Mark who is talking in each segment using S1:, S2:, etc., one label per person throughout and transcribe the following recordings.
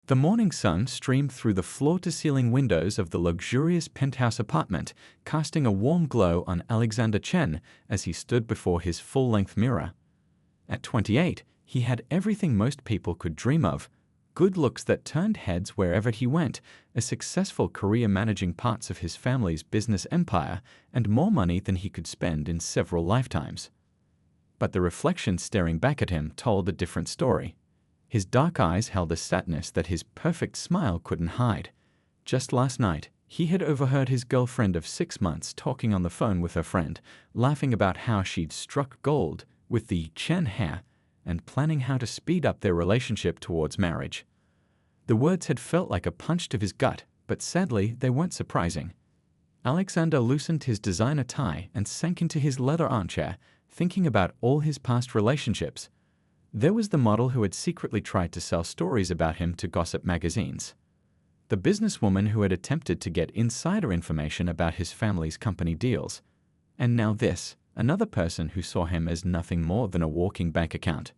S1: The morning sun streamed through the floor-to-ceiling windows of the luxurious penthouse apartment, casting a warm glow on Alexander Chen as he stood before his full-length mirror. At 28, he had everything most people could dream of: good looks that turned heads wherever he went, a successful career managing parts of his family's business empire, and more money than he could spend in several lifetimes. But the reflection staring back at him told a different story. His dark eyes held a sadness that his perfect smile couldn't hide. Just last night, he had overheard his girlfriend of 6 months talking on the phone with her friend, laughing about how she'd struck gold with the Chen hair and planning how to speed up their relationship towards marriage. The words had felt like a punch to his gut, but sadly they weren't surprising. Alexander loosened his designer tie and sank into his leather armchair, thinking about all his past relationships. There was the model who had secretly tried to sell stories about him to gossip magazines. The businesswoman who had attempted to get insider information about his family's company deals. And now this, another person who saw him as nothing more than a walking bank account.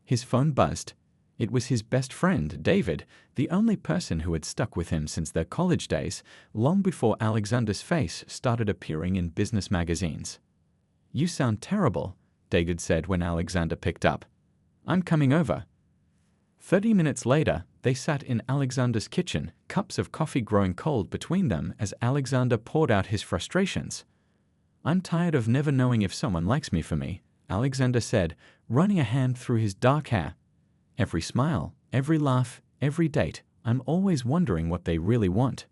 S1: His phone buzzed. It was his best friend, David, the only person who had stuck with him since their college days, long before Alexander's face started appearing in business magazines. "You sound terrible," David said when Alexander picked up. "I'm coming over." 30 minutes later, they sat in Alexander's kitchen, cups of coffee growing cold between them as Alexander poured out his frustrations. "I'm tired of never knowing if someone likes me for me," Alexander said, running a hand through his dark hair. "Every smile, every laugh, every date, I'm always wondering what they really want."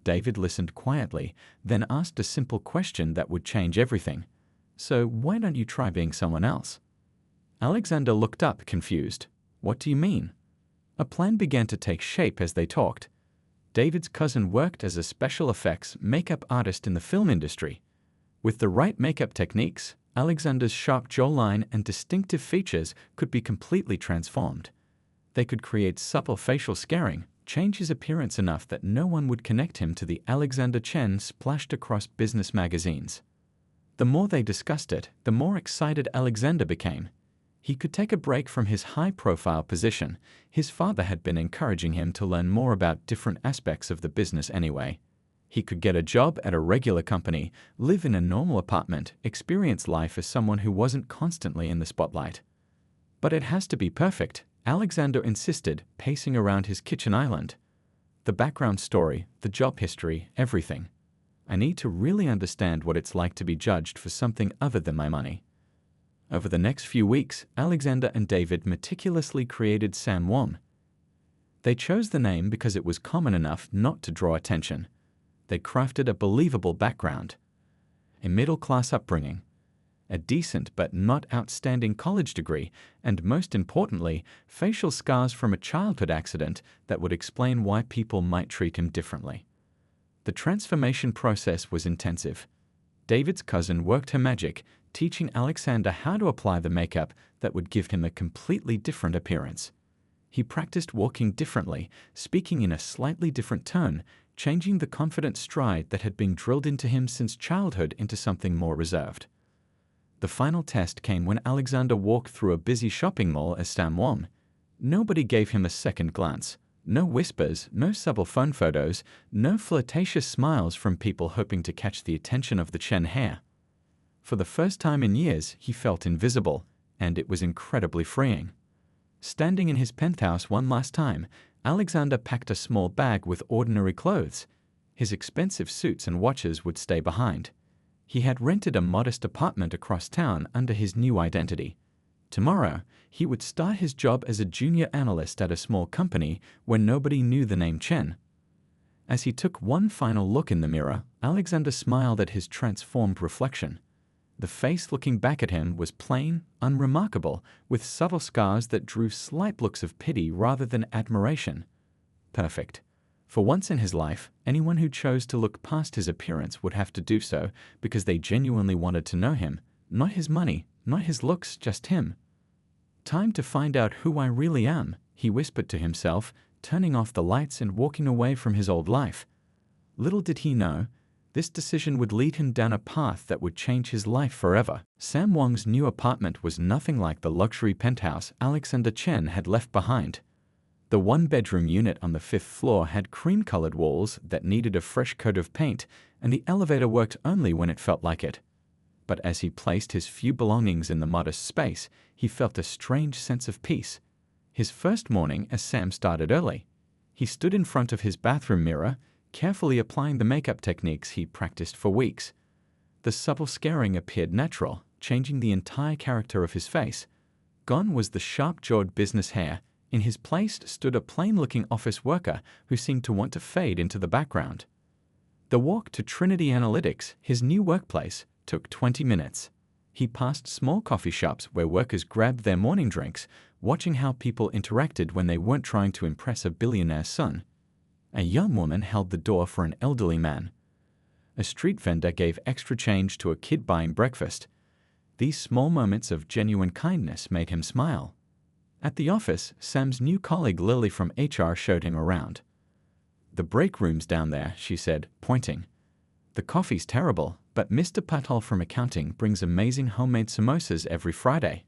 S1: David listened quietly, then asked a simple question that would change everything. "So why don't you try being someone else?" Alexander looked up, confused. "What do you mean?" A plan began to take shape as they talked. David's cousin worked as a special effects makeup artist in the film industry. With the right makeup techniques, Alexander's sharp jawline and distinctive features could be completely transformed. They could create subtle facial scarring, change his appearance enough that no one would connect him to the Alexander Chen splashed across business magazines. The more they discussed it, the more excited Alexander became. He could take a break from his high-profile position. His father had been encouraging him to learn more about different aspects of the business anyway. He could get a job at a regular company, live in a normal apartment, experience life as someone who wasn't constantly in the spotlight. "But it has to be perfect," Alexander insisted, pacing around his kitchen island. "The background story, the job history, everything. I need to really understand what it's like to be judged for something other than my money." Over the next few weeks, Alexander and David meticulously created Sam Wong. They chose the name because it was common enough not to draw attention. They crafted a believable background, a middle-class upbringing, a decent but not outstanding college degree, and most importantly, facial scars from a childhood accident that would explain why people might treat him differently. The transformation process was intensive. David's cousin worked her magic, teaching Alexander how to apply the makeup that would give him a completely different appearance. He practiced walking differently, speaking in a slightly different tone, changing the confident stride that had been drilled into him since childhood into something more reserved. The final test came when Alexander walked through a busy shopping mall as Sam Wong. Nobody gave him a second glance. No whispers, no subtle phone photos, no flirtatious smiles from people hoping to catch the attention of the Chen hair. For the first time in years, he felt invisible, and it was incredibly freeing. Standing in his penthouse one last time, Alexander packed a small bag with ordinary clothes. His expensive suits and watches would stay behind. He had rented a modest apartment across town under his new identity. Tomorrow, he would start his job as a junior analyst at a small company where nobody knew the name Chen. As he took one final look in the mirror, Alexander smiled at his transformed reflection. The face looking back at him was plain, unremarkable, with subtle scars that drew slight looks of pity rather than admiration. Perfect. For once in his life, anyone who chose to look past his appearance would have to do so because they genuinely wanted to know him. Not his money, not his looks, just him. "Time to find out who I really am," he whispered to himself, turning off the lights and walking away from his old life. Little did he know, this decision would lead him down a path that would change his life forever. Sam Wong's new apartment was nothing like the luxury penthouse Alexander Chen had left behind. The one-bedroom unit on the 5th floor had cream-colored walls that needed a fresh coat of paint, and the elevator worked only when it felt like it. But as he placed his few belongings in the modest space, he felt a strange sense of peace. His first morning as Sam started early. He stood in front of his bathroom mirror, carefully applying the makeup techniques he'd practiced for weeks. The subtle scarring appeared natural, changing the entire character of his face. Gone was the sharp-jawed business hair. In his place stood a plain-looking office worker who seemed to want to fade into the background. The walk to Trinity Analytics, his new workplace, took 20 minutes. He passed small coffee shops where workers grabbed their morning drinks, watching how people interacted when they weren't trying to impress a billionaire's son. A young woman held the door for an elderly man. A street vendor gave extra change to a kid buying breakfast. These small moments of genuine kindness made him smile. At the office, Sam's new colleague Lily from HR showed him around. "The break room's down there," she said, pointing. "The coffee's terrible, but Mr. Patel from accounting brings amazing homemade samosas every Friday."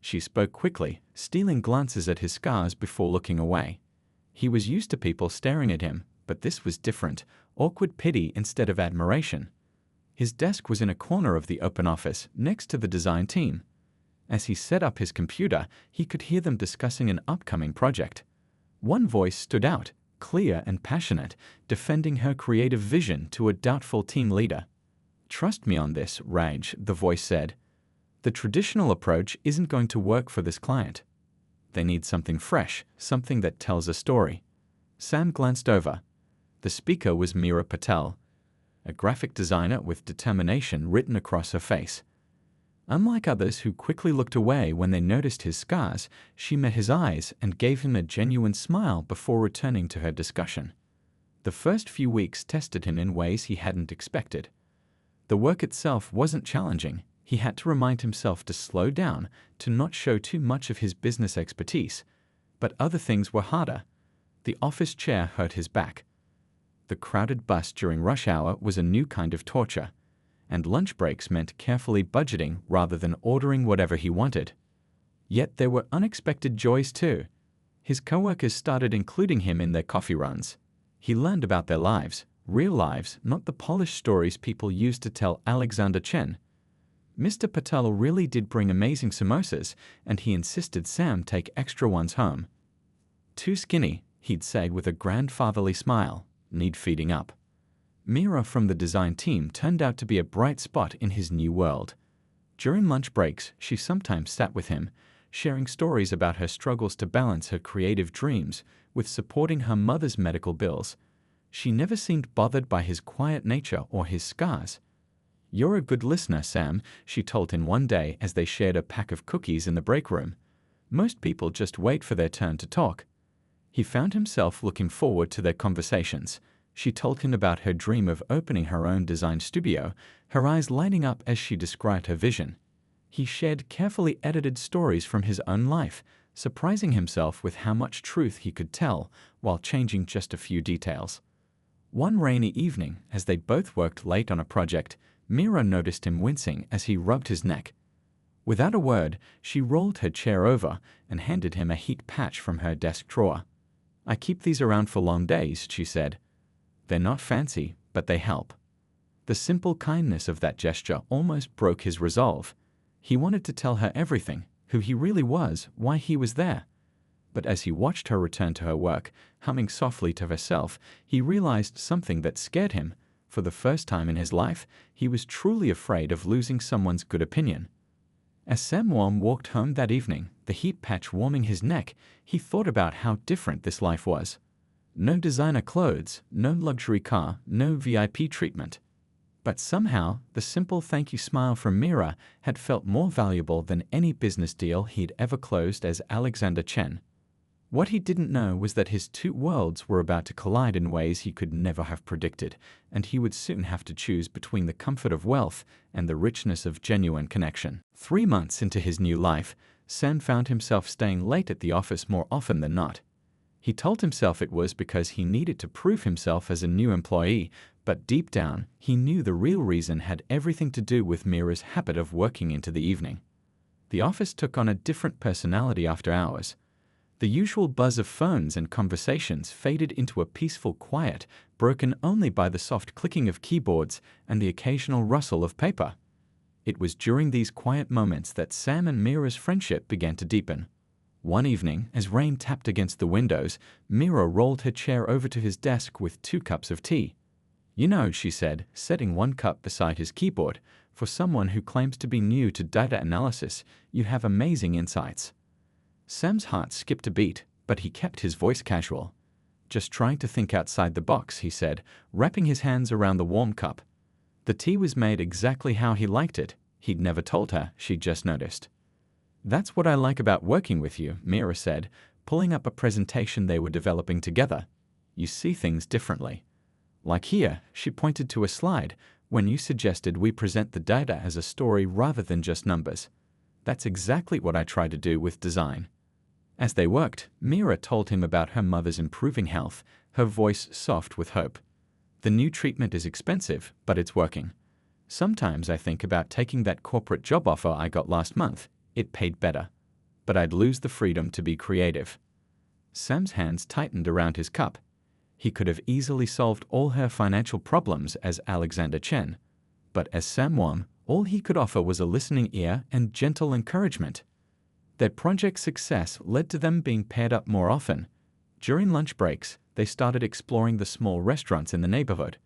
S1: She spoke quickly, stealing glances at his scars before looking away. He was used to people staring at him, but this was different, awkward pity instead of admiration. His desk was in a corner of the open office, next to the design team. As he set up his computer, he could hear them discussing an upcoming project. One voice stood out, clear and passionate, defending her creative vision to a doubtful team leader. "Trust me on this, Raj," the voice said. "The traditional approach isn't going to work for this client. They need something fresh, something that tells a story." Sam glanced over. The speaker was Meera Patel, a graphic designer with determination written across her face. Unlike others who quickly looked away when they noticed his scars, she met his eyes and gave him a genuine smile before returning to her discussion. The first few weeks tested him in ways he hadn't expected. The work itself wasn't challenging. He had to remind himself to slow down, to not show too much of his business expertise. But other things were harder. The office chair hurt his back. The crowded bus during rush hour was a new kind of torture. And lunch breaks meant carefully budgeting rather than ordering whatever he wanted. Yet there were unexpected joys too. His coworkers started including him in their coffee runs. He learned about their lives, real lives, not the polished stories people used to tell Alexander Chen. Mr. Patel really did bring amazing samosas, and he insisted Sam take extra ones home. "Too skinny," he'd say with a grandfatherly smile. "Need feeding up." Meera from the design team turned out to be a bright spot in his new world. During lunch breaks, she sometimes sat with him, sharing stories about her struggles to balance her creative dreams with supporting her mother's medical bills. She never seemed bothered by his quiet nature or his scars. "You're a good listener, Sam," she told him one day as they shared a pack of cookies in the break room. "Most people just wait for their turn to talk." He found himself looking forward to their conversations. She told him about her dream of opening her own design studio, her eyes lighting up as she described her vision. He shared carefully edited stories from his own life, surprising himself with how much truth he could tell while changing just a few details. One rainy evening, as they both worked late on a project, Meera noticed him wincing as he rubbed his neck. Without a word, she rolled her chair over and handed him a heat patch from her desk drawer. "I keep these around for long days," she said. "They're not fancy, but they help." The simple kindness of that gesture almost broke his resolve. He wanted to tell her everything, who he really was, why he was there. But as he watched her return to her work, humming softly to herself, he realized something that scared him. For the first time in his life, he was truly afraid of losing someone's good opinion. As Sam walked home that evening, the heat patch warming his neck, he thought about how different this life was. No designer clothes, no luxury car, no VIP treatment. But somehow, the simple thank you smile from Meera had felt more valuable than any business deal he'd ever closed as Alexander Chen. What he didn't know was that his two worlds were about to collide in ways he could never have predicted, and he would soon have to choose between the comfort of wealth and the richness of genuine connection. 3 months into his new life, Sam found himself staying late at the office more often than not. He told himself it was because he needed to prove himself as a new employee, but deep down, he knew the real reason had everything to do with Meera's habit of working into the evening. The office took on a different personality after hours. The usual buzz of phones and conversations faded into a peaceful quiet, broken only by the soft clicking of keyboards and the occasional rustle of paper. It was during these quiet moments that Sam and Mira's friendship began to deepen. One evening, as rain tapped against the windows, Mira rolled her chair over to his desk with 2 cups of tea. "You know," she said, setting one cup beside his keyboard, "for someone who claims to be new to data analysis, you have amazing insights." Sam's heart skipped a beat, but he kept his voice casual. "Just trying to think outside the box," he said, wrapping his hands around the warm cup. The tea was made exactly how he liked it. He'd never told her, she'd just noticed. "That's what I like about working with you," Mira said, pulling up a presentation they were developing together. "You see things differently. Like here," she pointed to a slide, "when you suggested we present the data as a story rather than just numbers. That's exactly what I try to do with design." As they worked, Mira told him about her mother's improving health, her voice soft with hope. "The new treatment is expensive, but it's working. Sometimes I think about taking that corporate job offer I got last month. It paid better. But I'd lose the freedom to be creative." Sam's hands tightened around his cup. He could have easily solved all her financial problems as Alexander Chen. But as Sam Wong, all he could offer was a listening ear and gentle encouragement. Their project's success led to them being paired up more often. During lunch breaks, they started exploring the small restaurants in the neighborhood.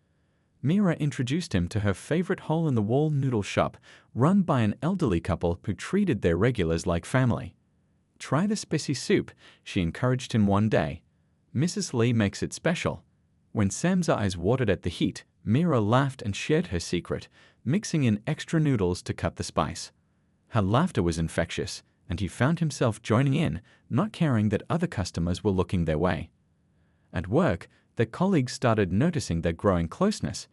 S1: Mira introduced him to her favorite hole-in-the-wall noodle shop run by an elderly couple who treated their regulars like family. "Try the spicy soup," she encouraged him one day. "Mrs. Lee makes it special." When Sam's eyes watered at the heat, Mira laughed and shared her secret, mixing in extra noodles to cut the spice. Her laughter was infectious, and he found himself joining in, not caring that other customers were looking their way. At work, their colleagues started noticing their growing closeness.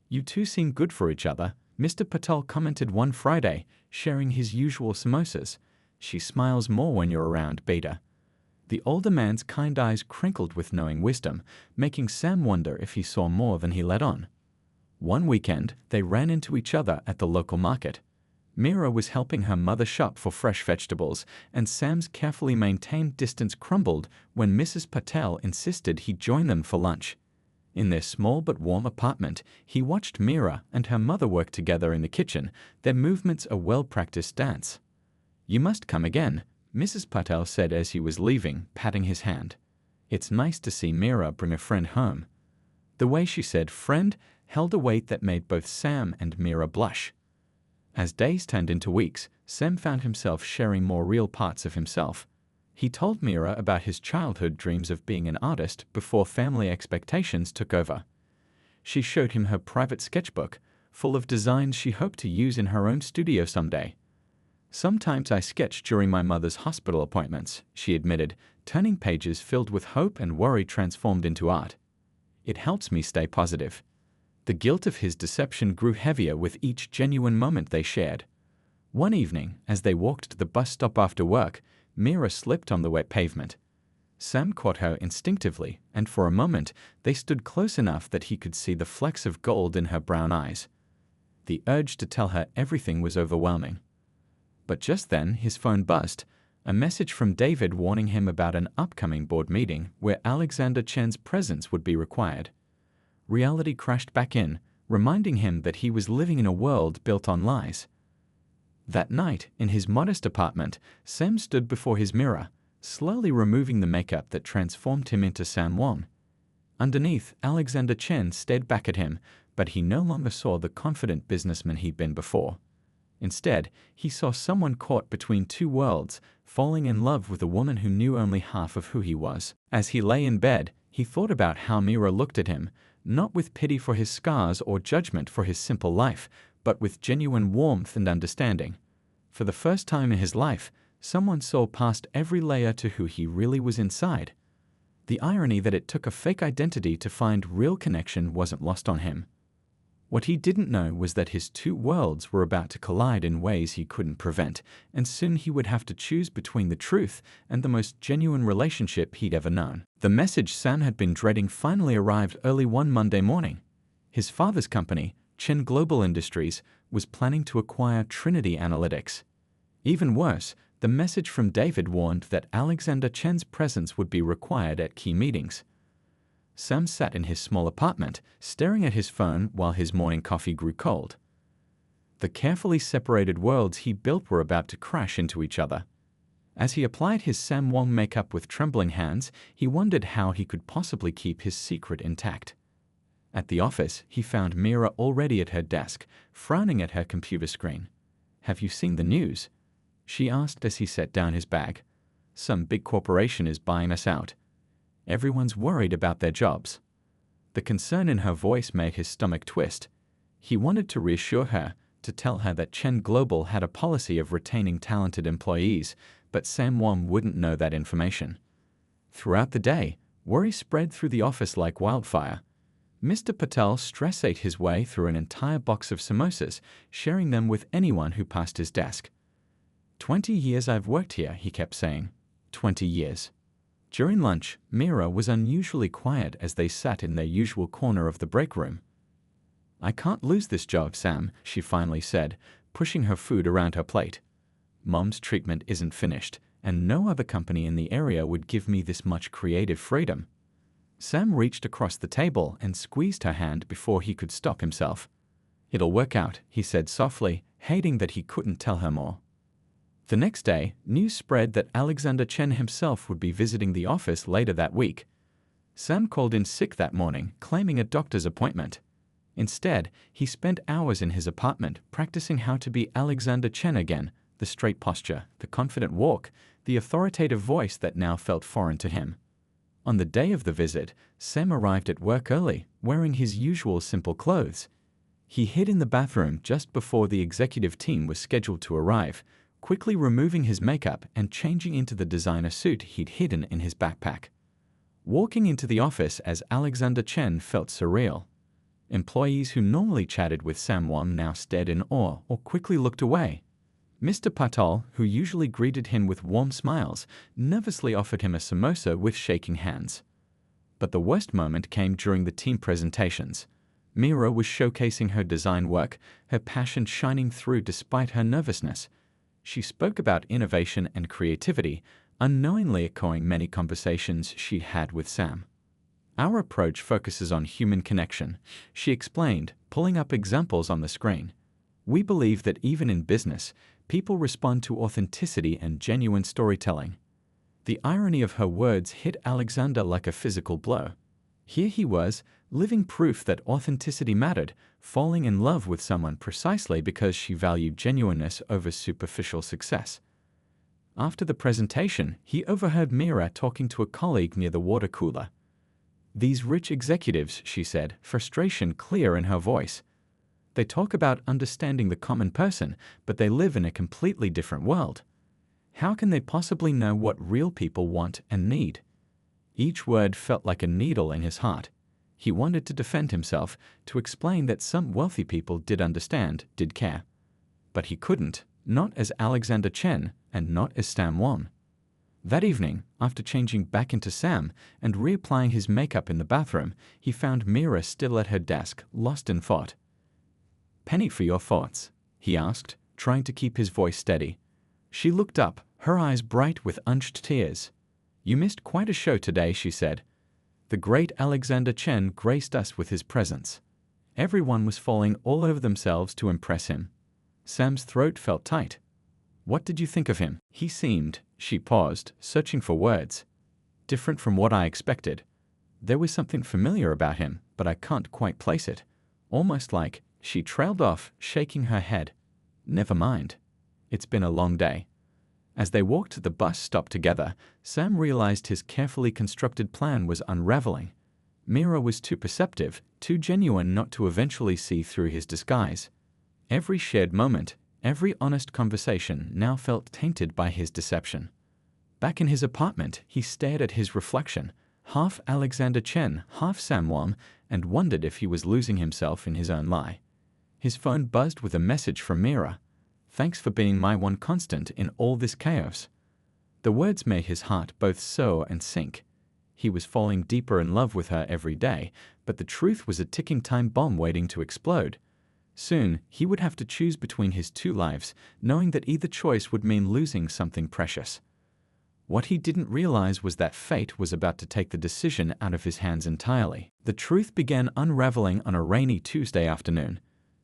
S1: "You two seem good for each other," Mr. Patel commented one Friday, sharing his usual samosas. "She smiles more when you're around, Beta." The older man's kind eyes crinkled with knowing wisdom, making Sam wonder if he saw more than he let on. One weekend, they ran into each other at the local market. Mira was helping her mother shop for fresh vegetables, and Sam's carefully maintained distance crumbled when Mrs. Patel insisted he join them for lunch. In their small but warm apartment, he watched Mira and her mother work together in the kitchen, their movements a well-practiced dance. "You must come again," Mrs. Patel said as he was leaving, patting his hand. "It's nice to see Mira bring a friend home." The way she said "friend" held a weight that made both Sam and Mira blush. As days turned into weeks, Sam found himself sharing more real parts of himself. He told Mira about his childhood dreams of being an artist before family expectations took over. She showed him her private sketchbook, full of designs she hoped to use in her own studio someday. "Sometimes I sketch during my mother's hospital appointments," she admitted, turning pages filled with hope and worry transformed into art. "It helps me stay positive." The guilt of his deception grew heavier with each genuine moment they shared. One evening, as they walked to the bus stop after work, Mira slipped on the wet pavement. Sam caught her instinctively, and for a moment they stood close enough that he could see the flecks of gold in her brown eyes. The urge to tell her everything was overwhelming. But just then his phone buzzed, a message from David warning him about an upcoming board meeting where Alexander Chen's presence would be required. Reality crashed back in, reminding him that he was living in a world built on lies. That night, in his modest apartment, Sam stood before his mirror, slowly removing the makeup that transformed him into Sam Wong. Underneath, Alexander Chen stared back at him, but he no longer saw the confident businessman he'd been before. Instead, he saw someone caught between two worlds, falling in love with a woman who knew only half of who he was. As he lay in bed, he thought about how Mira looked at him, not with pity for his scars or judgment for his simple life, but with genuine warmth and understanding. For the first time in his life, someone saw past every layer to who he really was inside. The irony that it took a fake identity to find real connection wasn't lost on him. What he didn't know was that his two worlds were about to collide in ways he couldn't prevent, and soon he would have to choose between the truth and the most genuine relationship he'd ever known. The message Sam had been dreading finally arrived early one Monday morning. His father's company, Chen Global Industries, was planning to acquire Trinity Analytics. Even worse, The message from David warned that Alexander Chen's presence would be required at key meetings. Sam sat in his small apartment, staring at his phone while his morning coffee grew cold. The carefully separated worlds he built were about to crash into each other. As he applied his Sam Wong makeup with trembling hands, he wondered how he could possibly keep his secret intact. At the office, he found Mira already at her desk, frowning at her computer screen. "Have you seen the news?" she asked as he set down his bag. "Some big corporation is buying us out. Everyone's worried about their jobs." The concern in her voice made his stomach twist. He wanted to reassure her, to tell her that Chen Global had a policy of retaining talented employees, but Sam Wong wouldn't know that information. Throughout the day, worry spread through the office like wildfire. Mr. Patel stress ate his way through an entire box of samosas, sharing them with anyone who passed his desk. 20 years I've worked here, he kept saying. 20 years. During lunch, Mira was unusually quiet as they sat in their usual corner of the break room. "I can't lose this job, Sam," she finally said, pushing her food around her plate. "Mom's treatment isn't finished, and no other company in the area would give me this much creative freedom." Sam reached across the table and squeezed her hand before he could stop himself. "It'll work out," he said softly, hating that he couldn't tell her more. The next day, news spread that Alexander Chen himself would be visiting the office later that week. Sam called in sick that morning, claiming a doctor's appointment. Instead, he spent hours in his apartment practicing how to be Alexander Chen again, the straight posture, the confident walk, the authoritative voice that now felt foreign to him. On the day of the visit, Sam arrived at work early, wearing his usual simple clothes. He hid in the bathroom just before the executive team was scheduled to arrive, quickly removing his makeup and changing into the designer suit he'd hidden in his backpack. Walking into the office as Alexander Chen felt surreal. Employees who normally chatted with Sam Wong now stared in awe or quickly looked away. Mr. Patel, who usually greeted him with warm smiles, nervously offered him a samosa with shaking hands. But the worst moment came during the team presentations. Mira was showcasing her design work, her passion shining through despite her nervousness. She spoke about innovation and creativity, unknowingly echoing many conversations she'd had with Sam. "Our approach focuses on human connection," she explained, pulling up examples on the screen. "We believe that even in business, people respond to authenticity and genuine storytelling." The irony of her words hit Alexander like a physical blow. Here he was, living proof that authenticity mattered, falling in love with someone precisely because she valued genuineness over superficial success. After the presentation, he overheard Mira talking to a colleague near the water cooler. "These rich executives," she said, frustration clear in her voice. "They talk about understanding the common person, but they live in a completely different world. How can they possibly know what real people want and need?" Each word felt like a needle in his heart. He wanted to defend himself, to explain that some wealthy people did understand, did care. But he couldn't, not as Alexander Chen, and not as Sam Wong. That evening, after changing back into Sam and reapplying his makeup in the bathroom, he found Mira still at her desk, lost in thought. "Penny for your thoughts?" he asked, trying to keep his voice steady. She looked up, her eyes bright with unshed tears. "You missed quite a show today," she said. "The great Alexander Chen graced us with his presence. Everyone was falling all over themselves to impress him." Sam's throat felt tight. "What did you think of him?" He seemed, she paused, searching for words. "Different from what I expected. There was something familiar about him, but I can't quite place it. Almost like," she trailed off, shaking her head. "Never mind. It's been a long day." As they walked to the bus stop together, Sam realized his carefully constructed plan was unraveling. Mira was too perceptive, too genuine not to eventually see through his disguise. Every shared moment, every honest conversation now felt tainted by his deception. Back in his apartment, he stared at his reflection, half Alexander Chen, half Sam Wong, and wondered if he was losing himself in his own lie. His phone buzzed with a message from Mira. "Thanks for being my one constant in all this chaos." The words made his heart both soar and sink. He was falling deeper in love with her every day, but the truth was a ticking time bomb waiting to explode. Soon, he would have to choose between his two lives, knowing that either choice would mean losing something precious. What he didn't realize was that fate was about to take the decision out of his hands entirely. The truth began unraveling on a rainy Tuesday afternoon.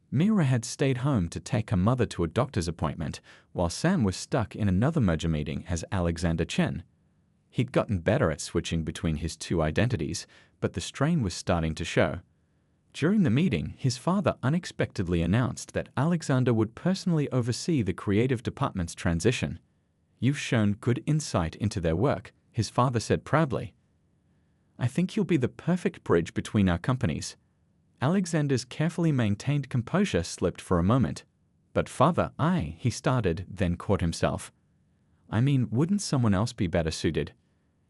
S1: Mira had stayed home to take her mother to a doctor's appointment, while Sam was stuck in another merger meeting as Alexander Chen. He'd gotten better at switching between his two identities, but the strain was starting to show. During the meeting, his father unexpectedly announced that Alexander would personally oversee the creative department's transition. "You've shown good insight into their work," his father said proudly. "I think you'll be the perfect bridge between our companies." Alexander's carefully maintained composure slipped for a moment. "But father, he started, then caught himself. "I mean, wouldn't someone else be better suited?"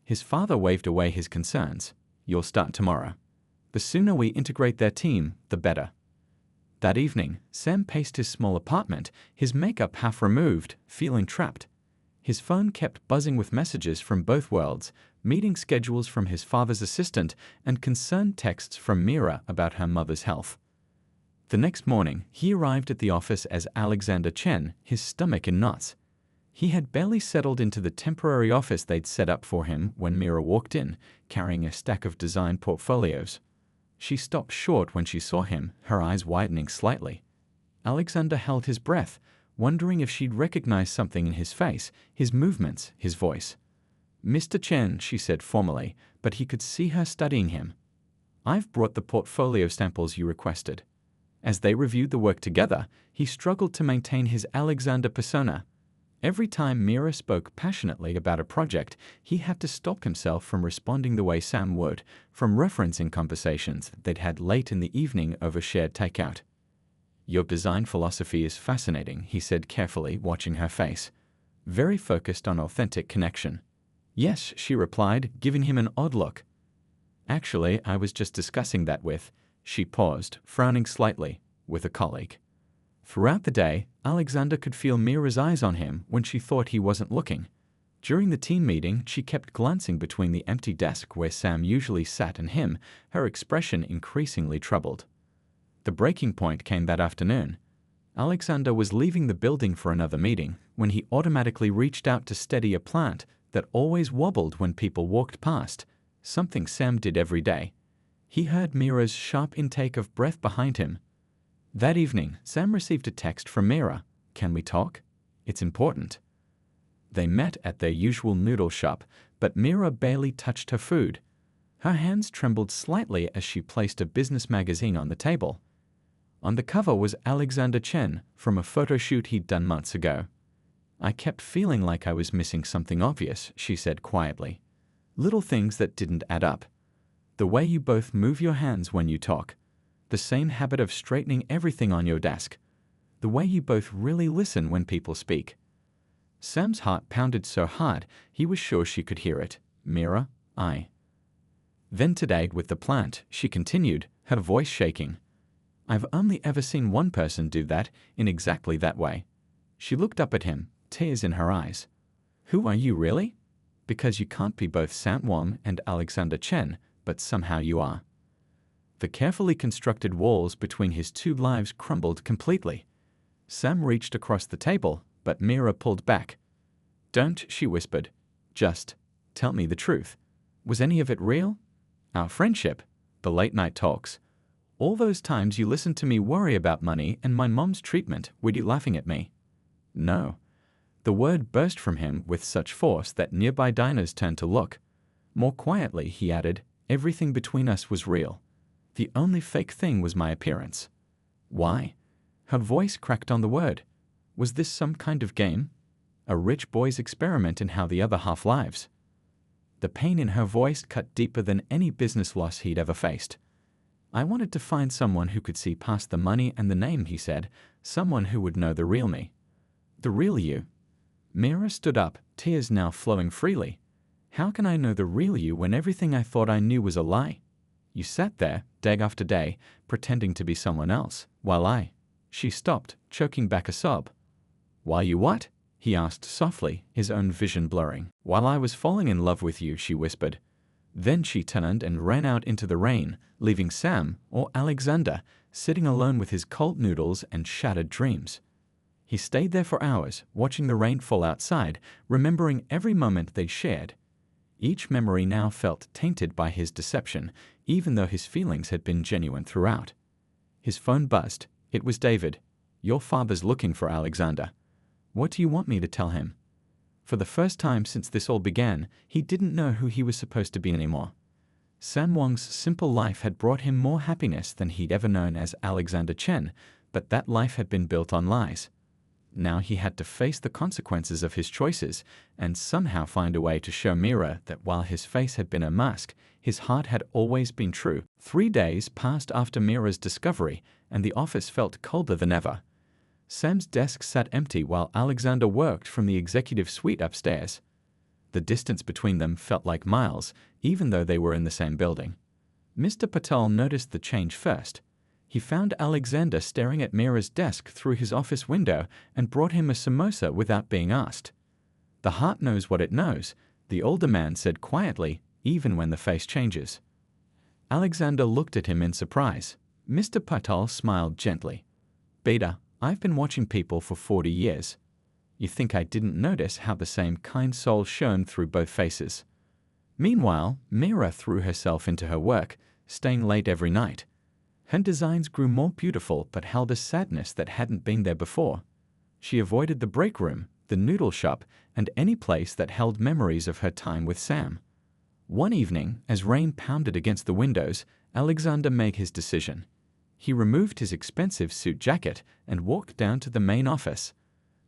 S1: His father waved away his concerns. "You'll start tomorrow. The sooner we integrate their team, the better." That evening, Sam paced his small apartment, his makeup half removed, feeling trapped. His phone kept buzzing with messages from both worlds, meeting schedules from his father's assistant, and concerned texts from Mira about her mother's health. The next morning, he arrived at the office as Alexander Chen, his stomach in knots. He had barely settled into the temporary office they'd set up for him when Mira walked in, carrying a stack of design portfolios. She stopped short when she saw him, her eyes widening slightly. Alexander held his breath, wondering if she'd recognize something in his face, his movements, his voice. "Mr. Chen," she said formally, but he could see her studying him. "I've brought the portfolio samples you requested." As they reviewed the work together, he struggled to maintain his Alexander persona. Every time Mira spoke passionately about a project, he had to stop himself from responding the way Sam would, from referencing conversations they'd had late in the evening over shared takeout. "Your design philosophy is fascinating," he said carefully, watching her face. "Very focused on authentic connection." "Yes," she replied, giving him an odd look. "Actually, I was just discussing that with—" She paused, frowning slightly, "with a colleague." Throughout the day, Alexander could feel Mira's eyes on him when she thought he wasn't looking. During the team meeting, she kept glancing between the empty desk where Sam usually sat and him, her expression increasingly troubled. The breaking point came that afternoon. Alexander was leaving the building for another meeting when he automatically reached out to steady a plant that always wobbled when people walked past, something Sam did every day. He heard Mira's sharp intake of breath behind him. That evening, Sam received a text from Mira. "Can we talk? It's important." They met at their usual noodle shop, but Mira barely touched her food. Her hands trembled slightly as she placed a business magazine on the table. On the cover was Alexander Chen from a photo shoot he'd done months ago. "I kept feeling like I was missing something obvious," she said quietly. "Little things that didn't add up. The way you both move your hands when you talk. The same habit of straightening everything on your desk. The way you both really listen when people speak." Sam's heart pounded so hard he was sure she could hear it. "Mira, I." "Then today with the plant," she continued, her voice shaking. "I've only ever seen one person do that in exactly that way." She looked up at him, tears in her eyes. "Who are you really? Because you can't be both Sam Wong and Alexander Chen, but somehow you are." The carefully constructed walls between his two lives crumbled completely. Sam reached across the table, but Mira pulled back. "Don't," she whispered. "Just tell me the truth. Was any of it real? Our friendship, the late-night talks, all those times you listened to me worry about money and my mom's treatment, were you laughing at me?" "No." The word burst from him with such force that nearby diners turned to look. More quietly, he added, "Everything between us was real. The only fake thing was my appearance." "Why?" Her voice cracked on the word. Was this some kind of game? A rich boy's experiment in how the other half lives? The pain in her voice cut deeper than any business loss he'd ever faced. "I wanted to find someone who could see past the money and the name," he said. "Someone who would know the real me." "The real you?" Mira stood up, tears now flowing freely. "How can I know the real you when everything I thought I knew was a lie? You sat there, day after day, pretending to be someone else, while I—" She stopped, choking back a sob. "While you what?" he asked softly, his own vision blurring. "While I was falling in love with you," she whispered. Then she turned and ran out into the rain, leaving Sam, or Alexander, sitting alone with his cold noodles and shattered dreams. He stayed there for hours, watching the rain fall outside, remembering every moment they shared. Each memory now felt tainted by his deception, even though his feelings had been genuine throughout. His phone buzzed. It was David. "Your father's looking for Alexander. What do you want me to tell him?" For the first time since this all began, he didn't know who he was supposed to be anymore. Sam Wong's simple life had brought him more happiness than he'd ever known as Alexander Chen, but that life had been built on lies. Now he had to face the consequences of his choices and somehow find a way to show Mira that while his face had been a mask, his heart had always been true. 3 days passed after Mira's discovery, and the office felt colder than ever. Sam's desk sat empty while Alexander worked from the executive suite upstairs. The distance between them felt like miles, even though they were in the same building. Mr. Patel noticed the change first. He found Alexander staring at Mira's desk through his office window and brought him a samosa without being asked. "The heart knows what it knows," the older man said quietly, even when the face changes. Alexander looked at him in surprise. Mr. Patel smiled gently. "Beta, I've been watching people for 40 years. You think I didn't notice how the same kind soul shone through both faces?" Meanwhile, Mira threw herself into her work, staying late every night. Her designs grew more beautiful but held a sadness that hadn't been there before. She avoided the break room, the noodle shop, and any place that held memories of her time with Sam. One evening, as rain pounded against the windows, Alexander made his decision. He removed his expensive suit jacket and walked down to the main office.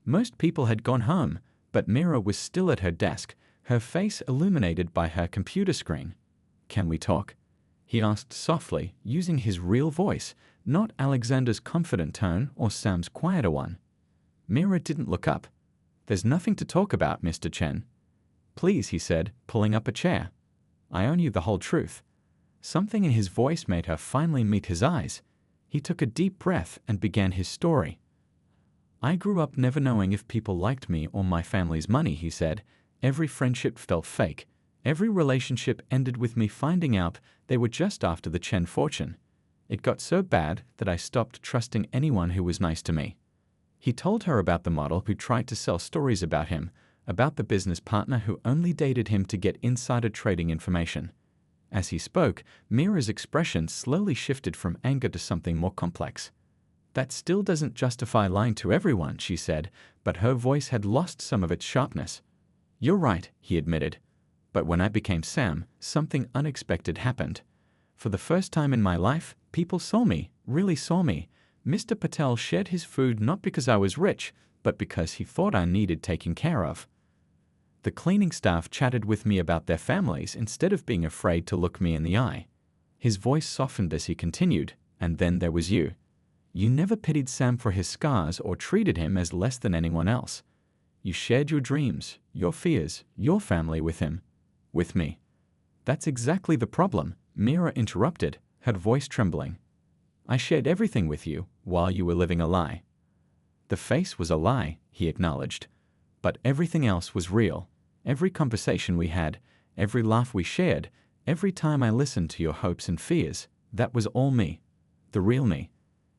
S1: Most people had gone home, but Mira was still at her desk, her face illuminated by her computer screen. "Can we talk?" he asked softly, using his real voice, not Alexander's confident tone or Sam's quieter one. Mira didn't look up. "There's nothing to talk about, Mr. Chen." "Please," he said, pulling up a chair. "I owe you the whole truth." Something in his voice made her finally meet his eyes. He took a deep breath and began his story. "I grew up never knowing if people liked me or my family's money," he said. "Every friendship felt fake. Every relationship ended with me finding out they were just after the Chen fortune. It got so bad that I stopped trusting anyone who was nice to me." He told her about the model who tried to sell stories about him, about the business partner who only dated him to get insider trading information. As he spoke, Mira's expression slowly shifted from anger to something more complex. "That still doesn't justify lying to everyone," she said, but her voice had lost some of its sharpness. "You're right," he admitted. "But when I became Sam, something unexpected happened. For the first time in my life, people saw me, really saw me. Mr. Patel shared his food not because I was rich, but because he thought I needed taking care of. The cleaning staff chatted with me about their families instead of being afraid to look me in the eye." His voice softened as he continued, "And then there was you. You never pitied Sam for his scars or treated him as less than anyone else. You shared your dreams, your fears, your family with him. With me." "That's exactly the problem," Mira interrupted, her voice trembling. "I shared everything with you while you were living a lie." "The face was a lie," he acknowledged. "But everything else was real. Every conversation we had, every laugh we shared, every time I listened to your hopes and fears, that was all me. The real me."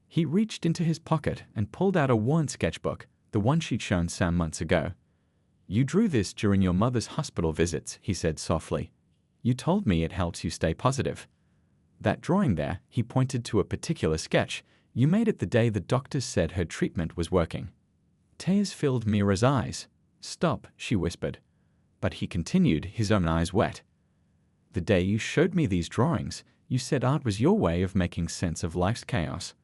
S1: He reached into his pocket and pulled out a worn sketchbook, the one she'd shown Sam months ago. "You drew this during your mother's hospital visits," he said softly. "You told me it helps you stay positive. That drawing there," he pointed to a particular sketch, "you made it the day the doctors said her treatment was working." Tears filled Mira's eyes. "Stop," she whispered. But he continued, his own eyes wet. "The day you showed me these drawings, you said art was your way of making sense of life's chaos.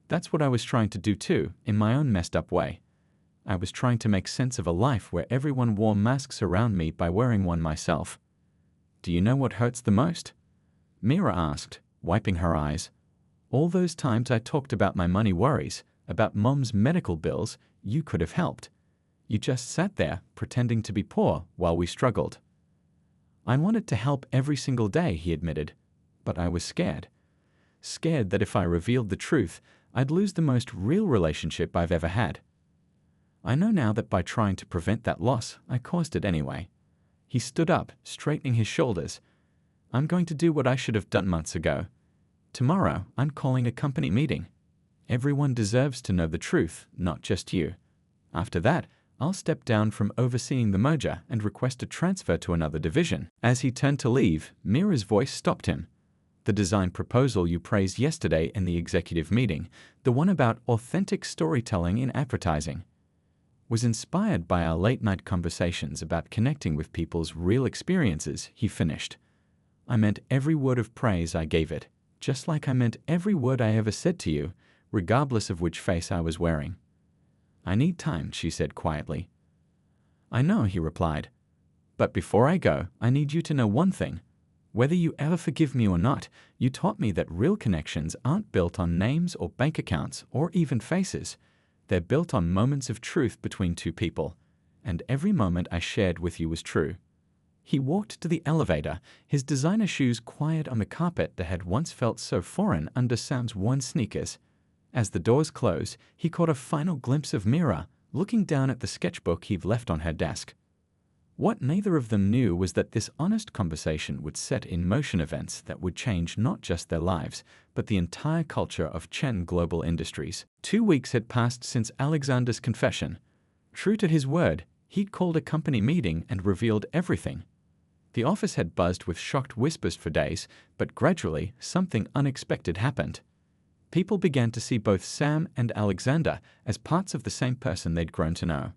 S1: That's what I was trying to do too, in my own messed up way. I was trying to make sense of a life where everyone wore masks around me by wearing one myself." "Do you know what hurts the most?" Mira asked, wiping her eyes. "All those times I talked about my money worries, about Mom's medical bills, you could have helped. You just sat there, pretending to be poor while we struggled." "I wanted to help every single day," he admitted, "but I was scared. Scared that if I revealed the truth, I'd lose the most real relationship I've ever had. I know now that by trying to prevent that loss, I caused it anyway." He stood up, straightening his shoulders. I'm going to do what I should have done months ago. Tomorrow, I'm calling a company meeting. Everyone deserves to know the truth, not just you. After that, I'll step down from overseeing the merger and request a transfer to another division." As he turned to leave, Mira's voice stopped him. "The design proposal you praised yesterday in the executive meeting, the one about authentic storytelling in advertising, was inspired by our late-night conversations about connecting with people's real experiences," he finished. "I meant every word of praise I gave it, just like I meant every word I ever said to you, regardless of which face I was wearing." "I need time," she said quietly. "I know," he replied. "But before I go, I need you to know one thing. Whether you ever forgive me or not, you taught me that real connections aren't built on names or bank accounts or even faces. They're built on moments of truth between two people, and every moment I shared with you was true." He walked to the elevator, his designer shoes quiet on the carpet that had once felt so foreign under Sam's worn sneakers. As the doors closed, he caught a final glimpse of Mira, looking down at the sketchbook he'd left on her desk. What neither of them knew was that this honest conversation would set in motion events that would change not just their lives, but the entire culture of Chen Global Industries. 2 weeks had passed since Alexander's confession. True to his word, he'd called a company meeting and revealed everything. The office had buzzed with shocked whispers for days, but gradually something unexpected happened. People began to see both Sam and Alexander as parts of the same person they'd grown to know.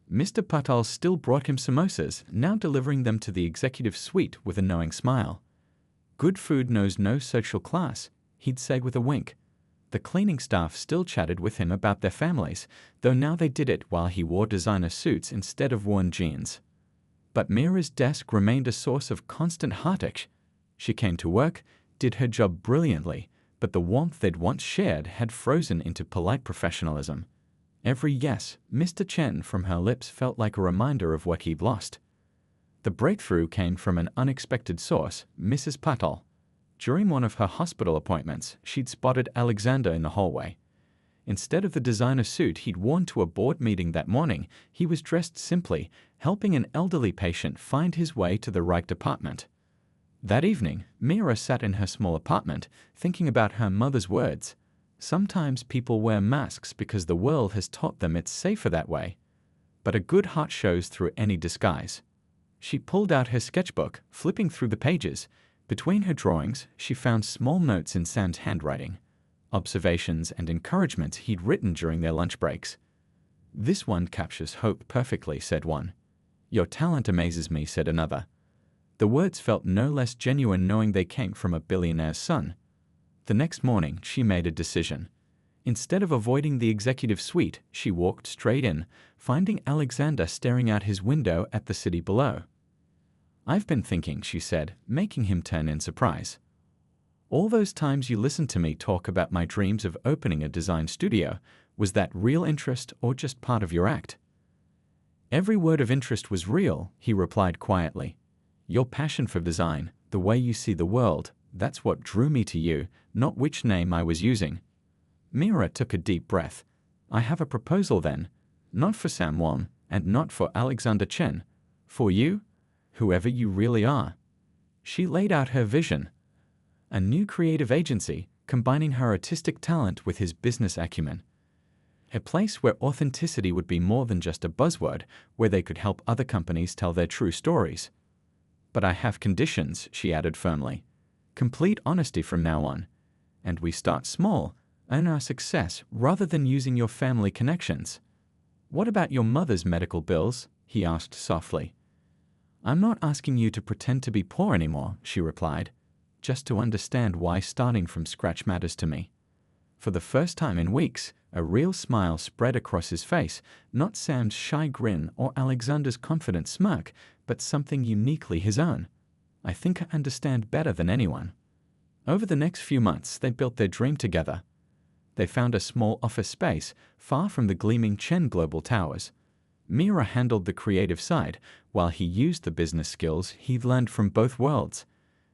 S1: Mr. Patel still brought him samosas, now delivering them to the executive suite with a knowing smile. "Good food knows no social class," he'd say with a wink. The cleaning staff still chatted with him about their families, though now they did it while he wore designer suits instead of worn jeans. But Mira's desk remained a source of constant heartache. She came to work, did her job brilliantly, but the warmth they'd once shared had frozen into polite professionalism. Every "yes, Mr. Chen" from her lips felt like a reminder of what he'd lost. The breakthrough came from an unexpected source, Mrs. Patel. During one of her hospital appointments, she'd spotted Alexander in the hallway. Instead of the designer suit he'd worn to a board meeting that morning, he was dressed simply, helping an elderly patient find his way to the right department. That evening, Mira sat in her small apartment, thinking about her mother's words. "Sometimes people wear masks because the world has taught them it's safer that way. But a good heart shows through any disguise." She pulled out her sketchbook, flipping through the pages. Between her drawings, she found small notes in Sam's handwriting, observations and encouragements he'd written during their lunch breaks. "This one captures hope perfectly," said one. "Your talent amazes me," said another. The words felt no less genuine knowing they came from a billionaire's son. The next morning, she made a decision. Instead of avoiding the executive suite, she walked straight in, finding Alexander staring out his window at the city below. "I've been thinking," she said, making him turn in surprise. "All those times you listened to me talk about my dreams of opening a design studio, was that real interest or just part of your act?" "Every word of interest was real," he replied quietly. "Your passion for design, the way you see the world, that's what drew me to you, not which name I was using." Mira took a deep breath. "I have a proposal then. Not for Sam Wong, and not for Alexander Chen. For you, whoever you really are." She laid out her vision. A new creative agency, combining her artistic talent with his business acumen. A place where authenticity would be more than just a buzzword, where they could help other companies tell their true stories. "But I have conditions," she added firmly. "Complete honesty from now on. And we start small, earn our success rather than using your family connections." "What about your mother's medical bills?" he asked softly. "I'm not asking you to pretend to be poor anymore," she replied, "just to understand why starting from scratch matters to me." For the first time in weeks, a real smile spread across his face, not Sam's shy grin or Alexander's confident smirk, but something uniquely his own. "I think I understand better than anyone." Over the next few months, they built their dream together. They found a small office space, far from the gleaming Chen Global Towers. Mira handled the creative side, while he used the business skills he'd learned from both worlds.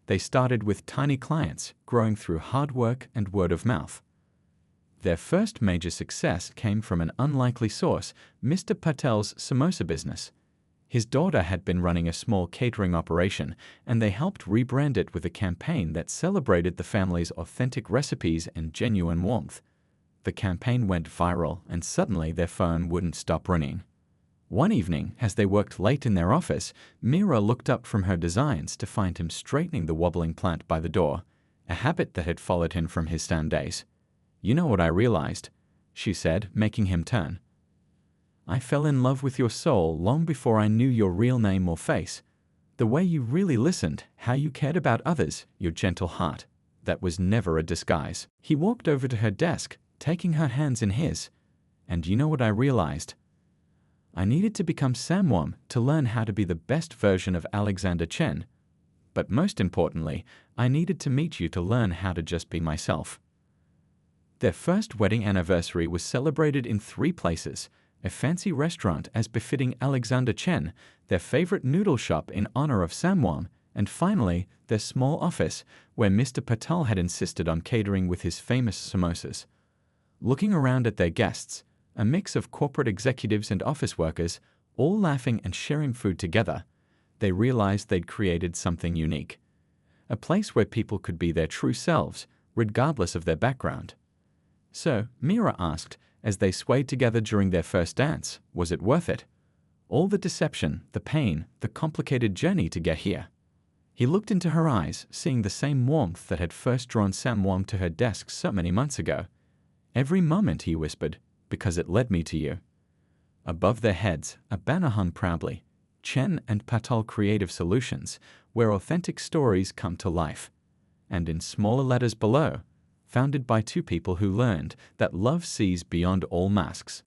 S1: They started with tiny clients, growing through hard work and word of mouth. Their first major success came from an unlikely source, Mr. Patel's samosa business. His daughter had been running a small catering operation, and they helped rebrand it with a campaign that celebrated the family's authentic recipes and genuine warmth. The campaign went viral, and suddenly their phone wouldn't stop ringing. One evening, as they worked late in their office, Mira looked up from her designs to find him straightening the wobbling plant by the door, a habit that had followed him from his stand days. "You know what I realized," she said, making him turn. "I fell in love with your soul long before I knew your real name or face. The way you really listened, how you cared about others, your gentle heart. That was never a disguise." He walked over to her desk, taking her hands in his. "And you know what I realized? I needed to become Samwon to learn how to be the best version of Alexander Chen. But most importantly, I needed to meet you to learn how to just be myself." Their first wedding anniversary was celebrated in 3 places: a fancy restaurant as befitting Alexander Chen, their favorite noodle shop in honor of Samwon, and finally, their small office, where Mr. Patel had insisted on catering with his famous samosas. Looking around at their guests, a mix of corporate executives and office workers, all laughing and sharing food together, they realized they'd created something unique. A place where people could be their true selves, regardless of their background. So, Mira asked, as they swayed together during their first dance, was it worth it? All the deception, the pain, the complicated journey to get here. He looked into her eyes, seeing the same warmth that had first drawn Samwon to her desk so many months ago. "Every moment," he whispered, "because it led me to you." Above their heads, a banner hung proudly: Chen and Patel Creative Solutions, where authentic stories come to life. And in smaller letters below, founded by 2 people who learned that love sees beyond all masks.